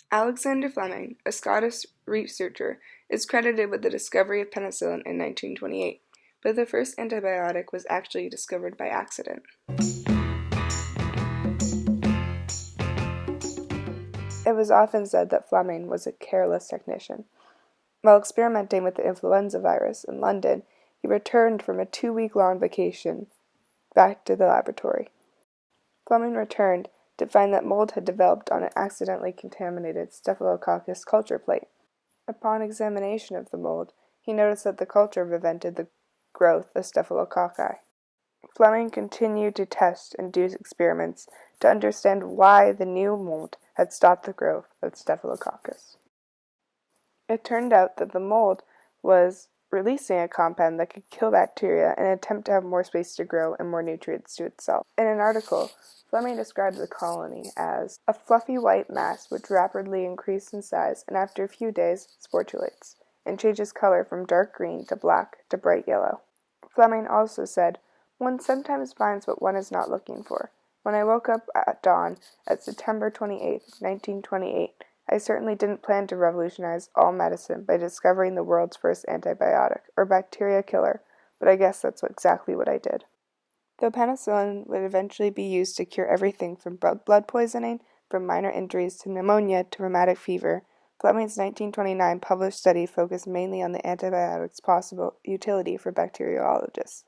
Alexander Fleming, a Scottish researcher, is credited with the discovery of penicillin in 1928, but the first antibiotic was actually discovered by accident. It was often said that Fleming was a careless technician. While experimenting with the influenza virus in London, he returned from a 2-week-long vacation back to the laboratory. Fleming returned to find that mold had developed on an accidentally contaminated Staphylococcus culture plate. Upon examination of the mold, he noticed that the culture prevented the growth of staphylococci. Fleming continued to test and do experiments to understand why the new mold had stopped the growth of Staphylococcus. It turned out that the mold was releasing a compound that could kill bacteria in an attempt to have more space to grow and more nutrients to itself. In an article, Fleming described the colony as a fluffy white mass which rapidly increased in size and after a few days sporulates and changes color from dark green to black to bright yellow. Fleming also said, "One sometimes finds what one is not looking for. When I woke up at dawn at September 28, 1928, I certainly didn't plan to revolutionize all medicine by discovering the world's first antibiotic or bacteria killer, but I guess that's exactly what I did." Though penicillin would eventually be used to cure everything from blood poisoning, from minor injuries to pneumonia to rheumatic fever, Fleming's 1929 published study focused mainly on the antibiotic's possible utility for bacteriologists.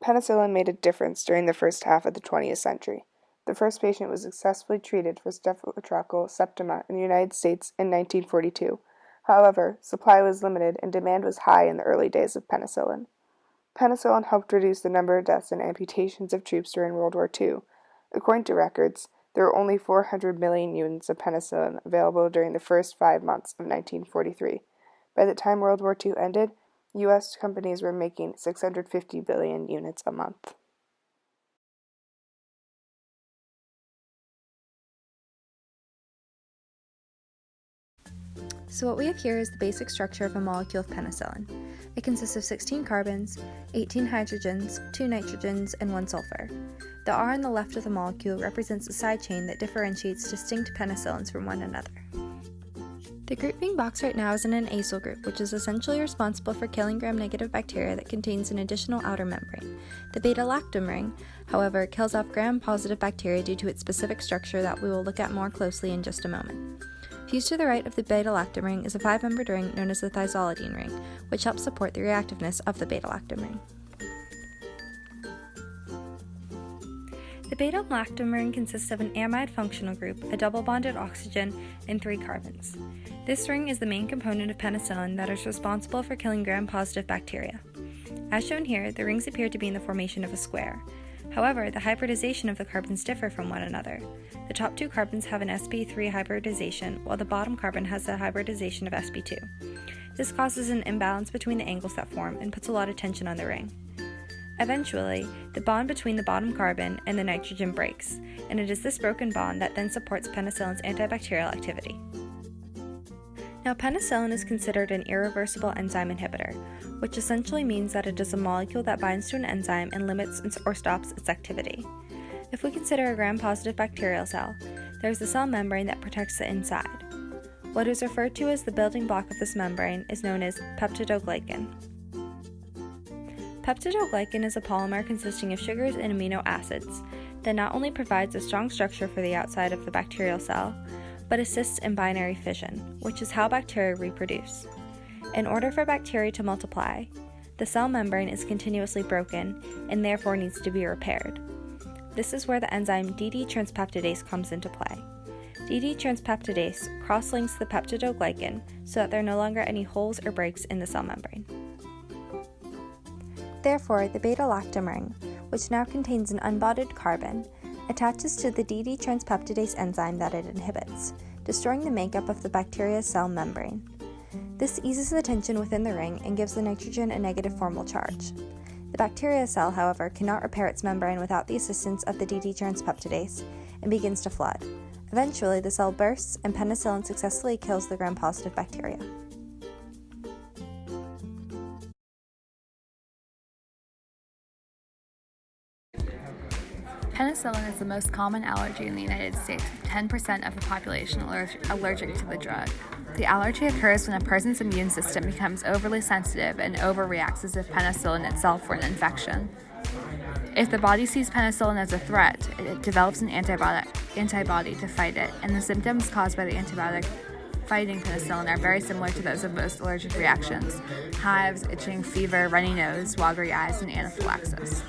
Penicillin made a difference during the first half of the 20th century. The first patient was successfully treated for Staphylococcus septima in the United States in 1942. However, supply was limited and demand was high in the early days of penicillin. Penicillin helped reduce the number of deaths and amputations of troops during World War II. According to records, there were only 400 million units of penicillin available during the first 5 months of 1943. By the time World War II ended, U.S. companies were making 650 billion units a month. So what we have here is the basic structure of a molecule of penicillin. It consists of 16 carbons, 18 hydrogens, 2 nitrogens, and 1 sulfur. The R on the left of the molecule represents the side chain that differentiates distinct penicillins from one another. The group being boxed right now is in an acyl group, which is essentially responsible for killing gram-negative bacteria that contains an additional outer membrane. The beta-lactam ring, however, kills off gram-positive bacteria due to its specific structure that we will look at more closely in just a moment. Fused to the right of the beta-lactam ring is a 5-membered ring known as the thiazolidine ring, which helps support the reactiveness of the beta-lactam ring. The beta-lactam ring consists of an amide functional group, a double-bonded oxygen, and 3 carbons. This ring is the main component of penicillin that is responsible for killing gram-positive bacteria. As shown here, the rings appear to be in the formation of a square. However, the hybridization of the carbons differ from one another. The top 2 carbons have an sp3 hybridization, while the bottom carbon has a hybridization of sp2. This causes an imbalance between the angles that form and puts a lot of tension on the ring. Eventually, the bond between the bottom carbon and the nitrogen breaks, and it is this broken bond that then supports penicillin's antibacterial activity. Now, penicillin is considered an irreversible enzyme inhibitor, which essentially means that it is a molecule that binds to an enzyme and limits or stops its activity. If we consider a gram-positive bacterial cell, there is a cell membrane that protects the inside. What is referred to as the building block of this membrane is known as peptidoglycan. Peptidoglycan is a polymer consisting of sugars and amino acids that not only provides a strong structure for the outside of the bacterial cell, but assists in binary fission, which is how bacteria reproduce. In order for bacteria to multiply, the cell membrane is continuously broken and therefore needs to be repaired. This is where the enzyme DD transpeptidase comes into play. DD transpeptidase cross-links the peptidoglycan so that there are no longer any holes or breaks in the cell membrane. Therefore, the beta-lactam ring, which now contains an unbonded carbon, attaches to the DD transpeptidase enzyme that it inhibits, destroying the makeup of the bacteria's cell membrane. This eases the tension within the ring and gives the nitrogen a negative formal charge. The bacteria cell, however, cannot repair its membrane without the assistance of the DD transpeptidase and begins to flood. Eventually, the cell bursts and penicillin successfully kills the gram-positive bacteria. Penicillin is the most common allergy in the United States, with 10% of the population allergic to the drug. The allergy occurs when a person's immune system becomes overly sensitive and overreacts as if penicillin itself were an infection. If the body sees penicillin as a threat, it develops an antibody to fight it, and the symptoms caused by the antibiotic fighting penicillin are very similar to those of most allergic reactions: hives, itching, fever, runny nose, watery eyes, and anaphylaxis.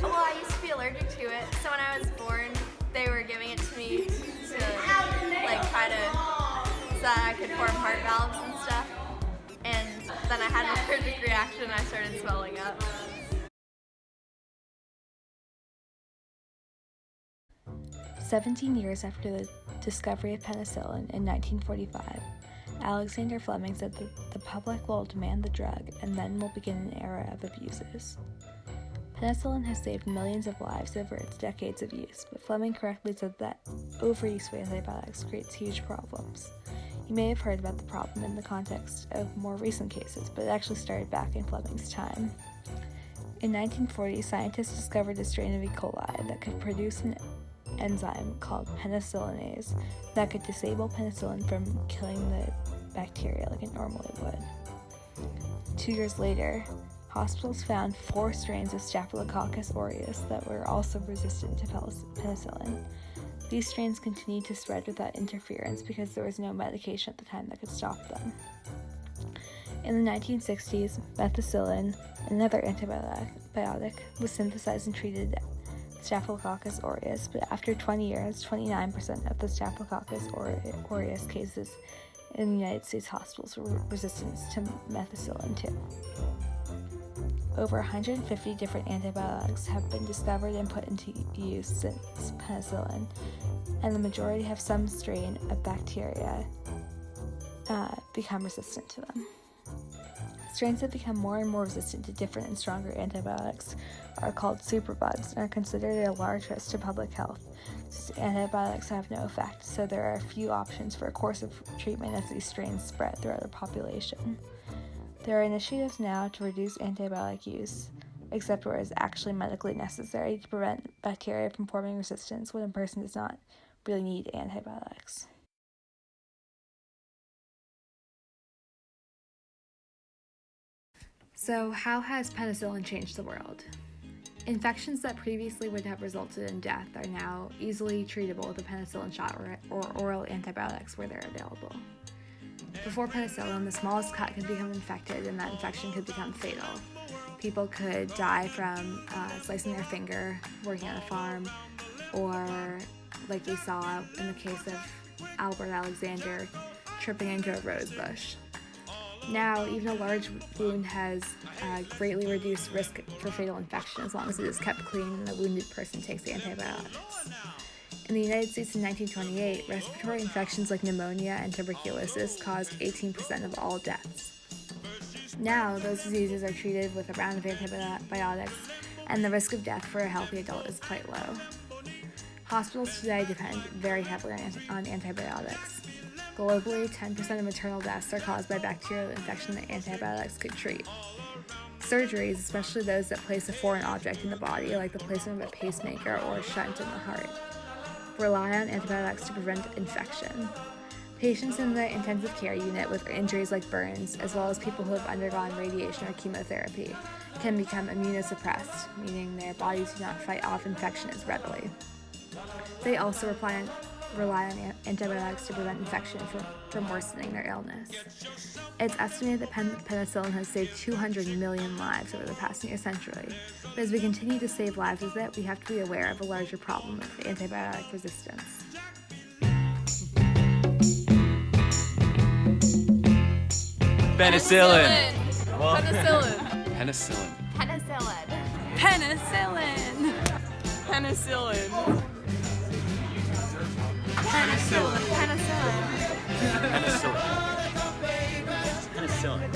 Well, I used to be allergic to it, so when I was born, they were giving it to me to try to so that I could form heart valves and stuff. And then I had an allergic reaction and I started swelling up. "17 years after the discovery of penicillin in 1945, Alexander Fleming said that the public will demand the drug and then will begin an era of abuses. Penicillin has saved millions of lives over its decades of use, but Fleming correctly said that overuse of antibiotics creates huge problems. You may have heard about the problem in the context of more recent cases, but it actually started back in Fleming's time. In 1940, scientists discovered a strain of E. coli that could produce an enzyme called penicillinase that could disable penicillin from killing the bacteria like it normally would. 2 years later, hospitals found 4 strains of Staphylococcus aureus that were also resistant to penicillin. These strains continued to spread without interference because there was no medication at the time that could stop them. In the 1960s, methicillin, another antibiotic, was synthesized and treated Staphylococcus aureus, but after 20 years, 29% of the Staphylococcus aureus cases in the United States hospitals were resistant to methicillin too. Over 150 different antibiotics have been discovered and put into use since penicillin, and the majority have some strain of bacteria become resistant to them. Strains that become more and more resistant to different and stronger antibiotics are called superbugs and are considered a large risk to public health. Antibiotics have no effect, so there are few options for a course of treatment as these strains spread throughout the population. There are initiatives now to reduce antibiotic use, except where it is actually medically necessary to prevent bacteria from forming resistance when a person does not really need antibiotics. So, how has penicillin changed the world? Infections that previously would have resulted in death are now easily treatable with a penicillin shot or oral antibiotics where they're available. Before penicillin, the smallest cut could become infected and that infection could become fatal. People could die from slicing their finger, working on a farm, or like we saw in the case of Albert Alexander, tripping into a rose bush. Now, even a large wound has greatly reduced risk for fatal infection as long as it is kept clean and the wounded person takes antibiotics. In the United States in 1928, respiratory infections like pneumonia and tuberculosis caused 18% of all deaths. Now, those diseases are treated with a round of antibiotics, and the risk of death for a healthy adult is quite low. Hospitals today depend very heavily on antibiotics. Globally, 10% of maternal deaths are caused by bacterial infection that antibiotics could treat. Surgeries, especially those that place a foreign object in the body, like the placement of a pacemaker or a shunt in the heart, rely on antibiotics to prevent infection. Patients in the intensive care unit with injuries like burns, as well as people who have undergone radiation or chemotherapy, can become immunosuppressed, meaning their bodies do not fight off infection as readily. They also rely on antibiotics to prevent infection from worsening their illness. It's estimated that penicillin has saved 200 million lives over the past near century. But as we continue to save lives with it, we have to be aware of a larger problem of antibiotic resistance. Penicillin. Penicillin. Penicillin. Penicillin. Penicillin! Penicillin. Penicillin. Penicillin. Penicillin. Penicillin.